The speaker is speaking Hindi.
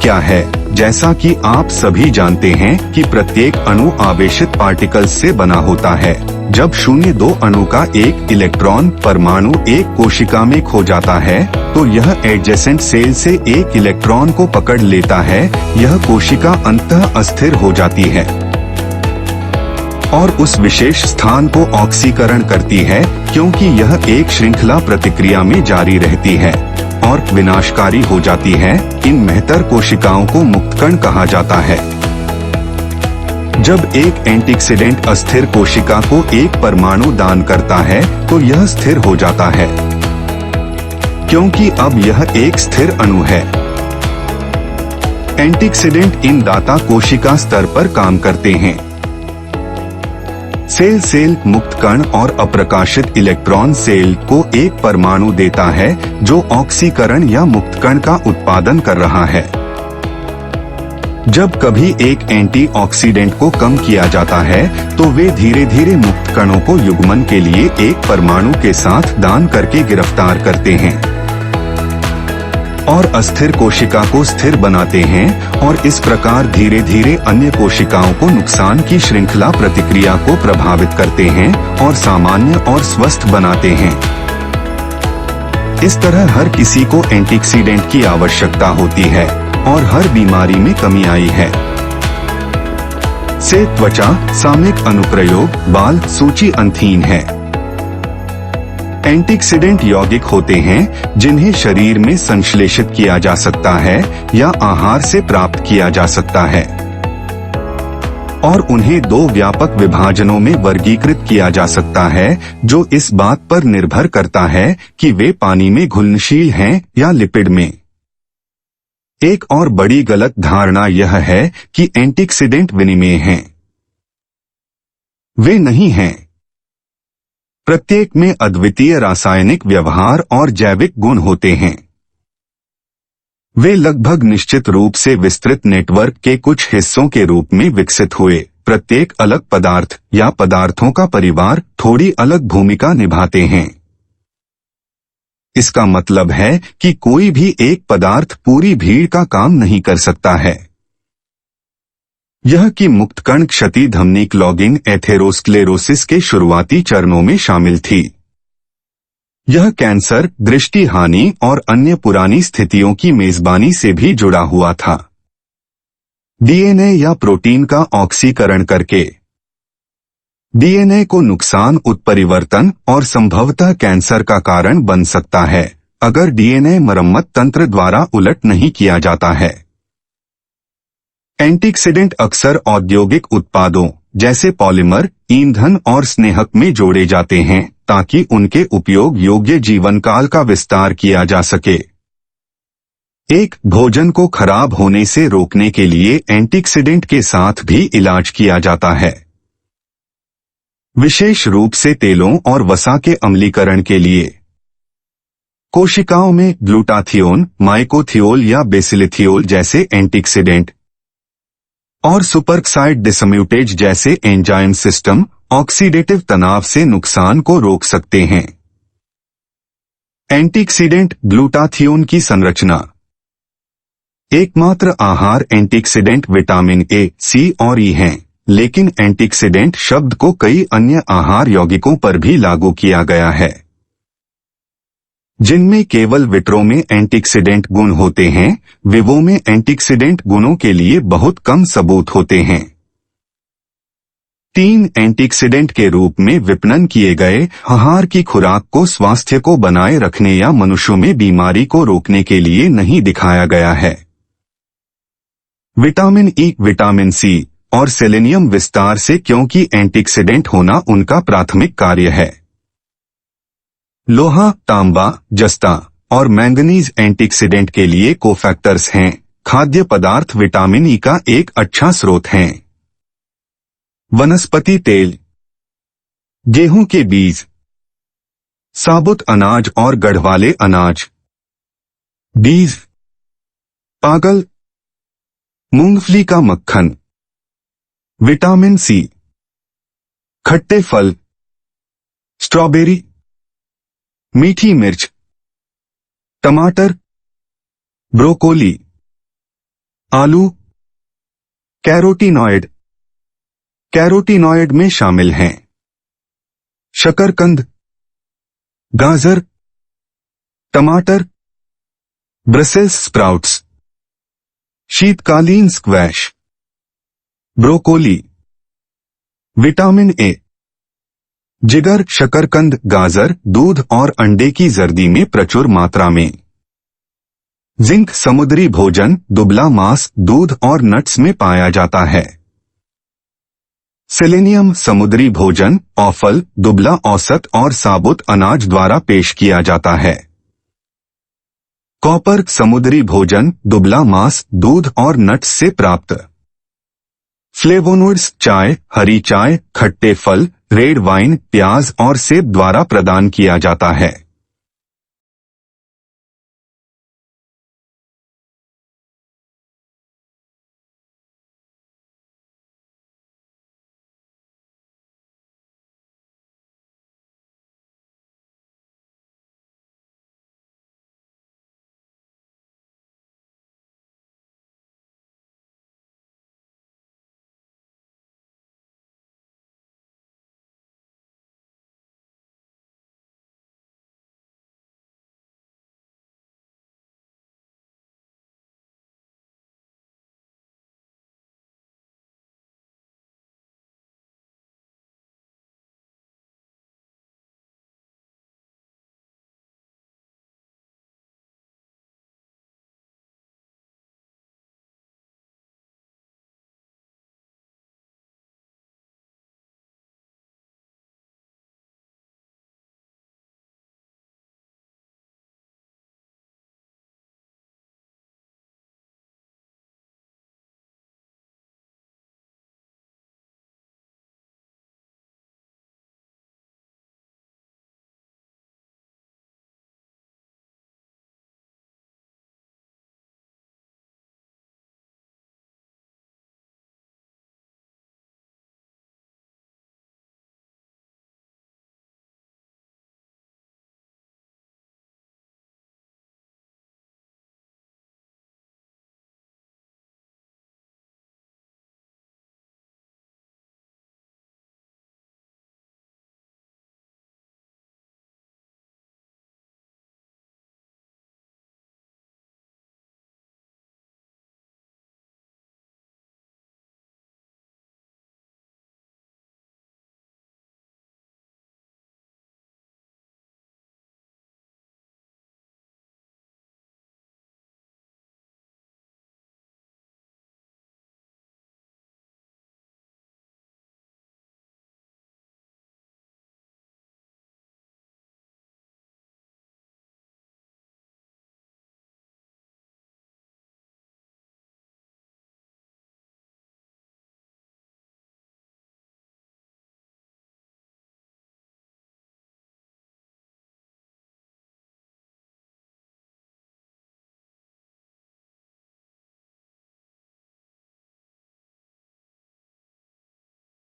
क्या है? जैसा कि आप सभी जानते हैं कि प्रत्येक अणु आवेशित पार्टिकल्स से बना होता है। जब 0-2 अणु का एक इलेक्ट्रॉन परमाणु एक कोशिका में खो जाता है, तो यह एडजेसेंट सेल से एक इलेक्ट्रॉन को पकड़ लेता है। यह कोशिका अंततः अस्थिर हो जाती है और उस विशेष स्थान को ऑक्सीकरण करती है, क्योंकि यह एक श्रृंखला प्रतिक्रिया में जारी रहती है और विनाशकारी हो जाती है। इन मेहतर कोशिकाओं को मुक्तकण कहा जाता है। जब एक एंटीऑक्सीडेंट अस्थिर कोशिका को एक परमाणु दान करता है, तो यह स्थिर हो जाता है, क्योंकि अब यह एक स्थिर अणु है। एंटीऑक्सीडेंट इन दाता कोशिका स्तर पर काम करते हैं। सेल मुक्त कण और अप्रकाशित इलेक्ट्रॉन सेल को एक परमाणु देता है जो ऑक्सीकरण या मुक्त कण का उत्पादन कर रहा है। जब कभी एक एंटीऑक्सीडेंट को कम किया जाता है, तो वे धीरे धीरे मुक्त कणों को युग्मन के लिए एक परमाणु के साथ दान करके गिरफ्तार करते हैं और अस्थिर कोशिका को स्थिर बनाते हैं, और इस प्रकार धीरे धीरे अन्य कोशिकाओं को नुकसान की श्रृंखला प्रतिक्रिया को प्रभावित करते हैं और सामान्य और स्वस्थ बनाते हैं। इस तरह हर किसी को एंटीऑक्सीडेंट की आवश्यकता होती है और हर बीमारी में कमी आई है। से त्वचा, सामयिक अनुप्रयोग, बाल सूची अंतहीन है। एंटीऑक्सीडेंट यौगिक होते हैं जिन्हें शरीर में संश्लेषित किया जा सकता है या आहार से प्राप्त किया जा सकता है, और उन्हें 2 व्यापक विभाजनों में वर्गीकृत किया जा सकता है, जो इस बात पर निर्भर करता है कि वे पानी में घुलनशील हैं या लिपिड में। एक और बड़ी गलत धारणा यह है कि एंटीऑक्सीडेंट विनिमेय हैं। वे नहीं हैं। प्रत्येक में अद्वितीय रासायनिक व्यवहार और जैविक गुण होते हैं। वे लगभग निश्चित रूप से विस्तृत नेटवर्क के कुछ हिस्सों के रूप में विकसित हुए। प्रत्येक अलग पदार्थ या पदार्थों का परिवार थोड़ी अलग भूमिका निभाते हैं। इसका मतलब है कि कोई भी एक पदार्थ पूरी भीड़ का काम नहीं कर सकता है। यह कि मुक्त कण क्षति धमनी क्लॉगिंग एथेरोस्क्लेरोसिस के शुरुआती चरणों में शामिल थी। यह कैंसर, दृष्टि हानि और अन्य पुरानी स्थितियों की मेजबानी से भी जुड़ा हुआ था। डीएनए या प्रोटीन का ऑक्सीकरण करके डीएनए को नुकसान उत्परिवर्तन और संभवतः कैंसर का कारण बन सकता है, अगर डीएनए मरम्मत तंत्र द्वारा उलट नहीं किया जाता है। एंटीऑक्सीडेंट अक्सर औद्योगिक उत्पादों जैसे पॉलीमर, ईंधन और स्नेहक में जोड़े जाते हैं ताकि उनके उपयोग योग्य जीवन काल का विस्तार किया जा सके। एक भोजन को खराब होने से रोकने के लिए एंटीऑक्सीडेंट के साथ भी इलाज किया जाता है, विशेष रूप से तेलों और वसा के अम्लीकरण के लिए। कोशिकाओं में ग्लूटाथियोन, माइकोथियोल या बेसिलिथियोल जैसे एंटीऑक्सीडेंट और सुपरऑक्साइड डिसम्यूटेज जैसे एंजाइम सिस्टम ऑक्सीडेटिव तनाव से नुकसान को रोक सकते हैं। एंटीऑक्सीडेंट ग्लूटाथियोन की संरचना। एकमात्र आहार एंटीऑक्सीडेंट विटामिन ए, सी और ई हैं, लेकिन एंटीऑक्सीडेंट शब्द को कई अन्य आहार यौगिकों पर भी लागू किया गया है, जिनमें केवल विट्रो में एंटीऑक्सीडेंट गुण होते हैं। विवो में एंटीऑक्सीडेंट गुणों के लिए बहुत कम सबूत होते हैं। 3 एंटीऑक्सीडेंट के रूप में विपणन किए गए आहार की खुराक को स्वास्थ्य को बनाए रखने या मनुष्यों में बीमारी को रोकने के लिए नहीं दिखाया गया है। विटामिन ई, विटामिन सी और सेलेनियम विस्तार से, क्योंकि एंटीऑक्सीडेंट होना उनका प्राथमिक कार्य है। लोहा, तांबा, जस्ता और मैंगनीज एंटीऑक्सीडेंट के लिए कोफैक्टर्स हैं। खाद्य पदार्थ विटामिन ई का एक अच्छा स्रोत हैं। वनस्पति तेल, गेहूं के बीज, साबुत अनाज और गढ़वाले अनाज, बीज, पागल, मूंगफली का मक्खन, विटामिन सी, खट्टे फल, स्ट्रॉबेरी, मीठी मिर्च, टमाटर, ब्रोकोली, आलू। कैरोटीनॉइड। कैरोटीनॉइड में शामिल हैं शकरकंद, गाजर, टमाटर, ब्रसेल्स स्प्राउट्स, शीतकालीन स्क्वैश, ब्रोकोली। Vitamin A. जिगर, शकरकंद, गाजर, दूध और अंडे की जर्दी में प्रचुर मात्रा में। जिंक समुद्री भोजन, दुबला मांस, दूध और नट्स में पाया जाता है। सेलेनियम समुद्री भोजन, ऑफल, दुबला औसत और साबुत अनाज द्वारा पेश किया जाता है। कॉपर समुद्री भोजन, दुबला मांस, दूध और नट्स से प्राप्त। फ्लेवोनोइड्स चाय, हरी चाय, खट्टे फल, रेड वाइन, प्याज और सेब द्वारा प्रदान किया जाता है।